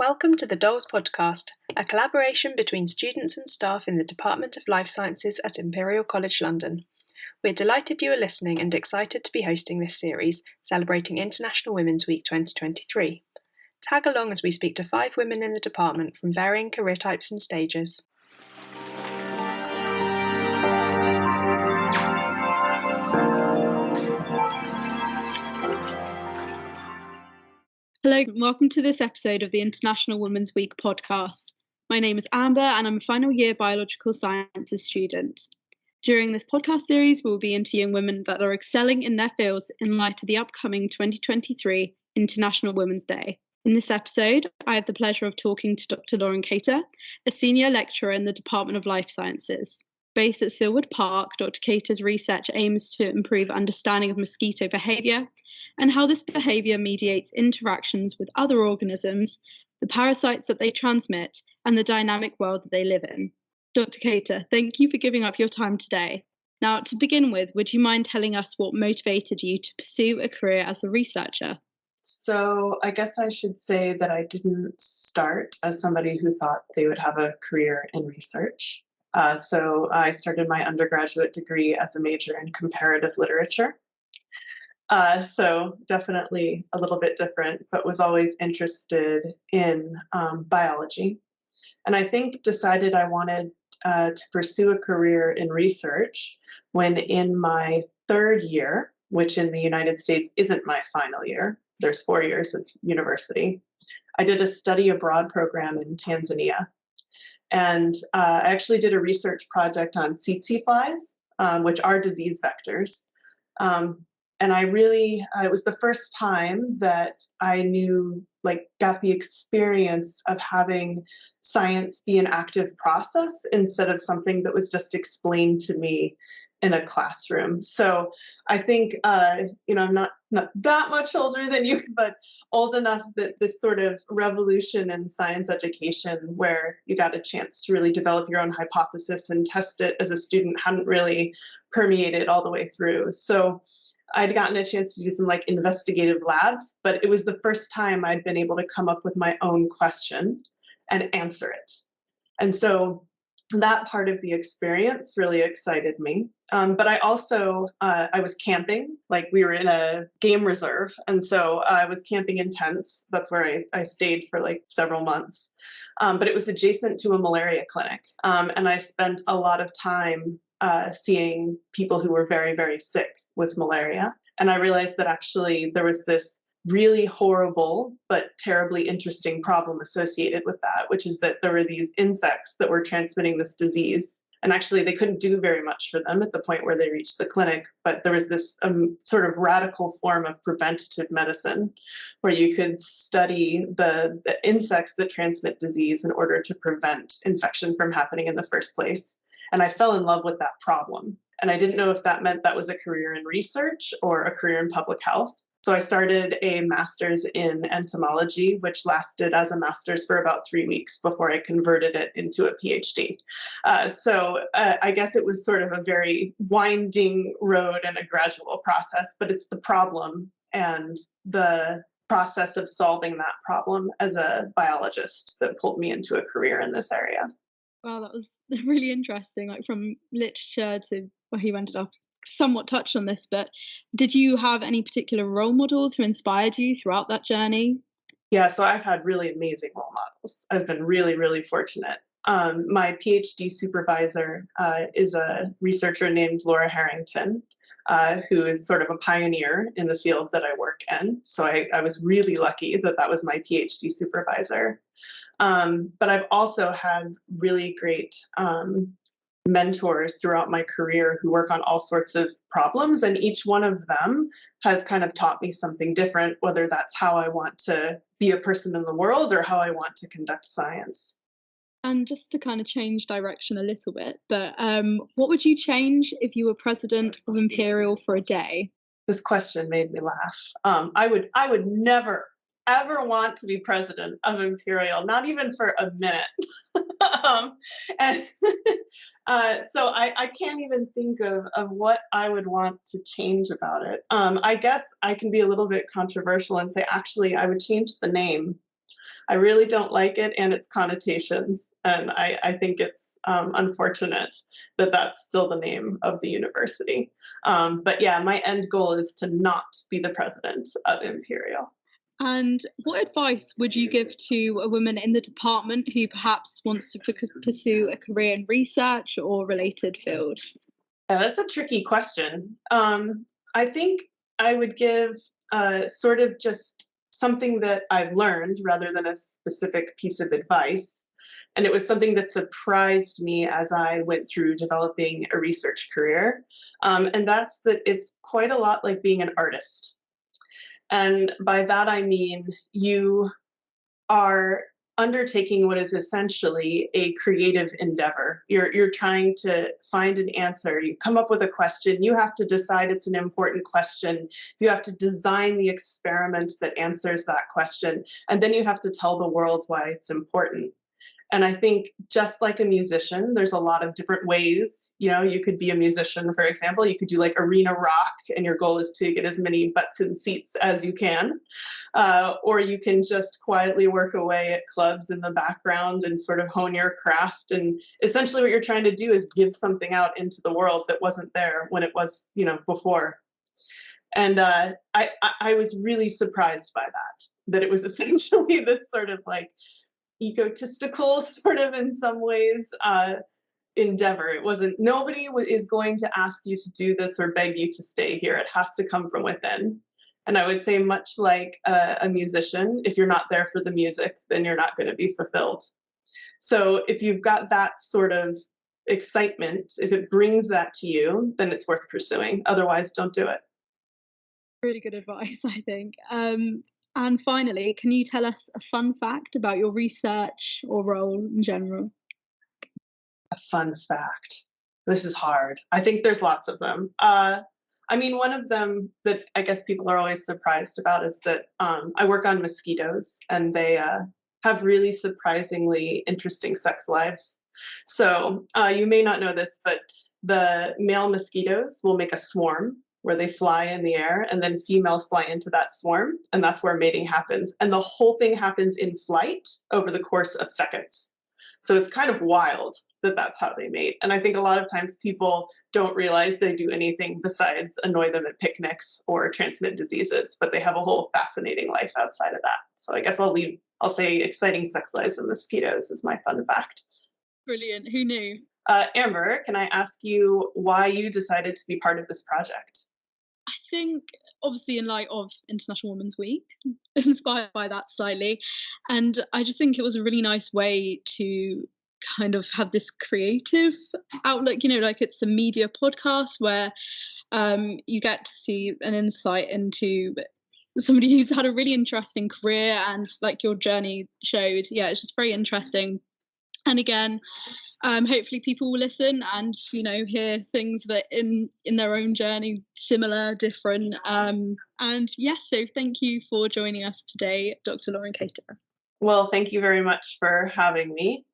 Welcome to the DoLS podcast, a collaboration between students and staff in the Department of Life Sciences at Imperial College London. We're delighted you are listening and excited to be hosting this series, celebrating International Women's Week 2023. Tag along as we speak to 5 women in the department from varying career types and stages. Hello, and welcome to this episode of the International Women's Week podcast. My name is Amber and I'm a final year biological sciences student. During this podcast series, we'll be interviewing women that are excelling in their fields in light of the upcoming 2023 International Women's Day. In this episode, I have the pleasure of talking to Dr Lauren Cator, a senior lecturer in the Department of Life Sciences. Based at Silwood Park, Dr Cator's research aims to improve understanding of mosquito behaviour and how this behaviour mediates interactions with other organisms, the parasites that they transmit, and the dynamic world that they live in. Dr Cator, thank you for giving up your time today. Now, to begin with, would you mind telling us what motivated you to pursue a career as a researcher? So I guess I should say that I didn't start as somebody who thought they would have a career in research. So I started my undergraduate degree as a major in comparative literature. So definitely a little bit different, but was always interested in biology. And I think decided I wanted to pursue a career in research when in my third year, which in the United States isn't my final year, there's 4 years of university, I did a study abroad program in Tanzania. And I actually did a research project on tsetse flies, which are disease vectors. And it was the first time that I got the experience of having science be an active process instead of something that was just explained to me in a classroom. So I think, I'm not that much older than you, but old enough that this sort of revolution in science education where you got a chance to really develop your own hypothesis and test it as a student hadn't really permeated all the way through. So I'd gotten a chance to do some investigative labs, but it was the first time I'd been able to come up with my own question and answer it. And so that part of the experience really excited me. But I also, I was camping, we were in a game reserve. And so I was camping in tents. That's where I stayed for several months. But it was adjacent to a malaria clinic. And I spent a lot of time seeing people who were very, very sick with malaria. And I realized that actually there was this really horrible but terribly interesting problem associated with that, which is that there were these insects that were transmitting this disease. And actually they couldn't do very much for them at the point where they reached the clinic, but there was this sort of radical form of preventative medicine where you could study the insects that transmit disease in order to prevent infection from happening in the first place. And I fell in love with that problem. And I didn't know if that meant that was a career in research or a career in public health. So I started a master's in entomology, which lasted as a master's for about 3 weeks before I converted it into a PhD. So I guess it was sort of a very winding road and a gradual process, but it's the problem and the process of solving that problem as a biologist that pulled me into a career in this area. Wow, that was really interesting, from literature to where you ended up. Somewhat touched on this, but did you have any particular role models who inspired you throughout that journey? Yeah, so I've had really amazing role models. I've been really, really fortunate. My PhD supervisor is a researcher named Laura Harrington, who is sort of a pioneer in the field that I work in. So I was really lucky that was my PhD supervisor. But I've also had really great mentors throughout my career who work on all sorts of problems, and each one of them has kind of taught me something different, whether that's how I want to be a person in the world or how I want to conduct science. And just to kind of change direction a little bit, but what would you change if you were president of Imperial for a day? This question made me laugh. I would never ever want to be president of Imperial, not even for a minute. So I can't even think of what I would want to change about it. I guess I can be a little bit controversial and say, actually, I would change the name. I really don't like it and its connotations. And I think it's unfortunate that that's still the name of the university. But yeah, my end goal is to not be the president of Imperial. And what advice would you give to a woman in the department who perhaps wants to pursue a career in research or related field? That's a tricky question. I think I would give sort of just something that I've learned rather than a specific piece of advice. And it was something that surprised me as I went through developing a research career. And that's that it's quite a lot like being an artist. And by that, I mean you are undertaking what is essentially a creative endeavor. You're trying to find an answer. You come up with a question. You have to decide it's an important question. You have to design the experiment that answers that question. And then you have to tell the world why it's important. And I think just like a musician, there's a lot of different ways. You know, you could be a musician, for example, you could do like arena rock and your goal is to get as many butts in seats as you can. Or you can just quietly work away at clubs in the background and sort of hone your craft. And essentially what you're trying to do is give something out into the world that wasn't there when it was, you know, before. And I was really surprised by that it was essentially this sort of like egotistical sort of in some ways endeavor. It wasn't, nobody is going to ask you to do this or beg you to stay here. It has to come from within. And I would say much like a musician, if you're not there for the music, then you're not going to be fulfilled. So if you've got that sort of excitement, if it brings that to you, then it's worth pursuing. Otherwise, don't do it. Really good advice, I think. And finally, can you tell us a fun fact about your research or role in general? A fun fact. This is hard. I think there's lots of them. I mean, one of them that I guess people are always surprised about is that I work on mosquitoes and they have really surprisingly interesting sex lives. So you may not know this, but the male mosquitoes will make a swarm where they fly in the air and then females fly into that swarm. And that's where mating happens. And the whole thing happens in flight over the course of seconds. So it's kind of wild that that's how they mate. And I think a lot of times people don't realize they do anything besides annoy them at picnics or transmit diseases, but they have a whole fascinating life outside of that. So I guess I'll say exciting sex lives of mosquitoes is my fun fact. Brilliant. Who knew? Amber, can I ask you why you decided to be part of this project? I think obviously in light of International Women's Week, inspired by that slightly. And I just think it was a really nice way to kind of have this creative outlook, you know, like it's a media podcast where you get to see an insight into somebody who's had a really interesting career, and like your journey showed, yeah, it's just very interesting. And again, hopefully people will listen and, you know, hear things that in their own journey, similar, different. And yes, so thank you for joining us today, Dr. Lauren Cator. Well, thank you very much for having me.